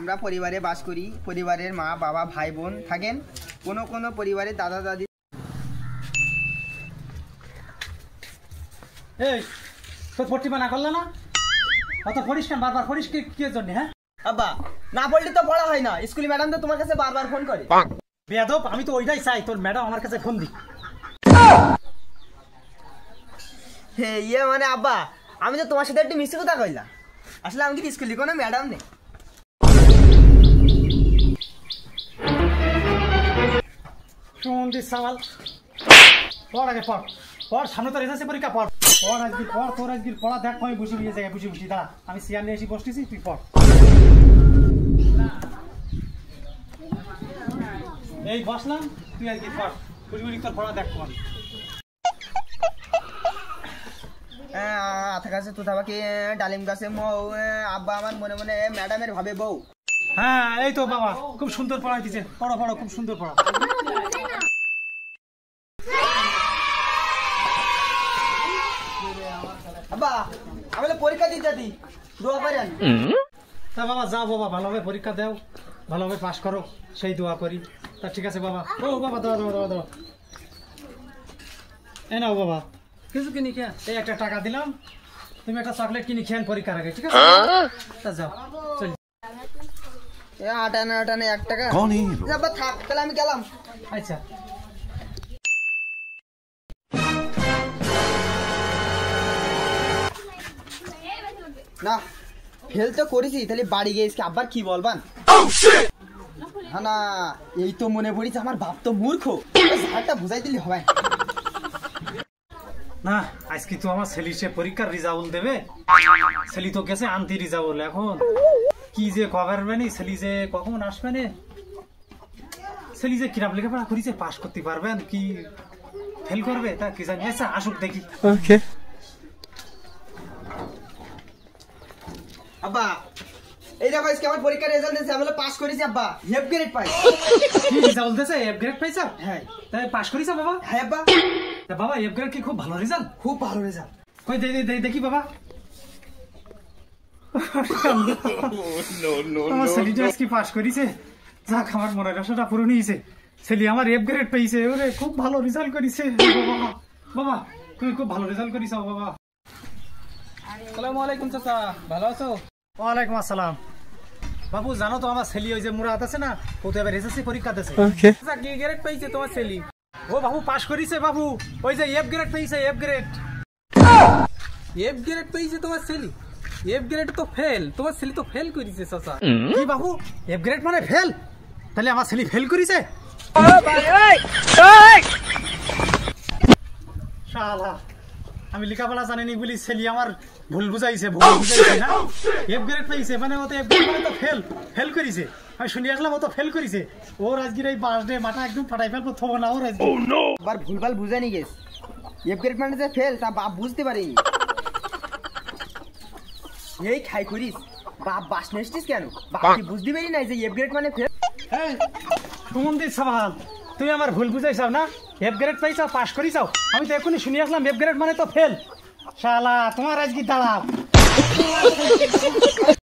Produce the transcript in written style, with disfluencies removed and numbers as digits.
আমরা পরিবারে বাস করি। পরিবারের মা বাবা ভাই বোন থাকেন। কোনো কোনো পরিবারে দাদা দাদি। এই তো পড়তে মানা করলে না? অত পড়িস কেন বারবার? পড়িস কি জন্য? হ্যাঁ আব্বা, না পড়লে তো পড়া হয় না। স্কুলে ম্যাডাম তো তোমার কাছে বারবার ফোন করে। বেয়াদব, আমি তো ওইটাই চাই, তোর ম্যাডাম আমার কাছে ফোন দি। হে ইয়ে মানে আব্বা, আমি তো তোমার সাথে একটু মিষ্টি কথা কইলাম। আসলে আমি কি স্কুলে কোনো ম্যাডাম নেই। সুমন্দির সাওয়াল পড়, আগে পড় পড়, সামনে তো এসএসসি পরীক্ষা। পড় পড় আজকে পড়, তোর আজকে পড়া দেখ। আমি বসে নিয়ে যাই, বসে বসি দাঁড়া, আমি চেয়ার নিয়ে এসে বসতেছি, তুই পড়। এই বসলাম, তুই আজকে পড়, বসে বসি তোর পড়া দেখ। আমি আথা গাছে তুতা পাখি, ডালিম গাছে মৌ, আব্বা আমার মনে মনে ম্যাডামের ভাবে বউ। হ্যাঁ এই তো বাবা, খুব সুন্দর পড়া দিচ্ছে। পড়ো পড়ো, খুব সুন্দর পড়া। আব্বা আমি পরীক্ষা দিতে যাচ্ছি, দোয়া করেন। তা বাবা যাও বাবা, ভালোভাবে পরীক্ষা দাও, ভালোভাবে পাস করো, সেই দোয়া করি। তা ঠিক আছে বাবা। ও বাবা দাও দাও দাও দাও, এ নাও বাবা কিছু কিনে খেয়ে। এই একটা টাকা দিলাম, তুমি একটা চকলেট কিনে খেয়েন পরীক্ষার আগে, ঠিক আছে? তা যাও চল। আটানে আটানে 1 টাকা। আব্বা থাক, তাহলে আমি গেলাম। আচ্ছা না ফেল তো করেছি, তাহলে বাড়ি গিয়ে আব্বার কি বলবান? হ্যাঁ না, এই তো মনে পড়িছে আমার বাপ তো মূর্খ, ঝাড়টা বুঝাই দিলে হবে না। আজকে তো আমার ছেলে সে পরীক্ষার রেজাল্ট দেবে। ছেলে তো গেছে আনতি রেজাল্ট, এখন কি যে কভারবে নি, ছেলে যে কখন আসবে না, ছেলে যে কিরাম লেখাপড়া করেছে, পাস করতে পারবেন কি ফেল করবে তা কি জানি। আচ্ছা আসুক দেখি। ওকে আব্বা, এই দেখো আজকে আমার পরীক্ষার রেজাল্ট এসেছে, আমি পাস করেছি আব্বা, এফ গ্রেড পাই। কি রেজাল্ট দিয়েছে? এফ গ্রেড পাইছো? হ্যাঁ। তাই পাস করেছো বাবা? হ্যাঁ আব্বা। তা বাবা এফ গ্রেড কি খুব ভালো রেজাল্ট? খুব ভালো রেজাল্ট। কই দেখি বাবা। আমার ছেলেটা আজকে পাস করেছে, যাক আমার মনের আশাটা পূরণ হয়েছে। ছেলে আমার এফ গ্রেড পেয়েছে, ওরে খুব ভালো রেজাল্ট করেছে। বাবা বাবা তুমি খুব ভালো রেজাল্ট করেছো বাবা। আসসালামু আলাইকুম চাচা, ভালো আছো? ওয়ালাইকুম আসসালাম। বাবু জানো তো আমার ছেলে ওই যে মুরাদ আছে না, ও তো এবার এসএসসি পরীক্ষা দিয়েছে। চাচা কি গ্রেড পাইছে তোমার ছেলে? ও বাবু পাস করেছে বাবু, ওই যে এফ গ্রেড পেয়েছে, এফ গ্রেড। এফ গ্রেড পেয়েছে তোমার ছেলে? এফ গ্রেড তো ফেল, তোমার ছেলে তো ফেল করেছে চাচা। কি বাবু, এফ গ্রেড মানে ফেল? তাহলে আমার ছেলে ফেল করেছে? শালা, আমি লেখাপড়া জানিনি বলি ছেলে আমার ভুল বুঝাইছে না। এফ গ্রেড পেয়েছে মানে ও তো এফ গ্রেড মানে তো ফেল করেছে। আমি শুনে আসলাম ও তো ফেল করেছে। ওর আজকের এই বাস ডে মাথা একদম ফাটাই ফেলবো, থবো না ওর আজকে। আবার ভুলভাল বুঝানি গেছে, এফ গ্রেড মানে যে ফেল তা বাপ বুঝতে পারিনি। এই খাই করিস বাপ বাস নেসছিস কেন? বাপ কি বুঝতে পারি নাই যে এফ গ্রেড মানে ফেল? এই সুমন্দির সাবাল, তুমি আমার ভুল বুঝাইছাও না? এফ গ্রেড পাইছাও, পাস করিছাও। আমি তো এখনই শুনে আসলাম এফ গ্রেড মানে তো ফেল। শালা তোমার আজকে দাঁড়াও।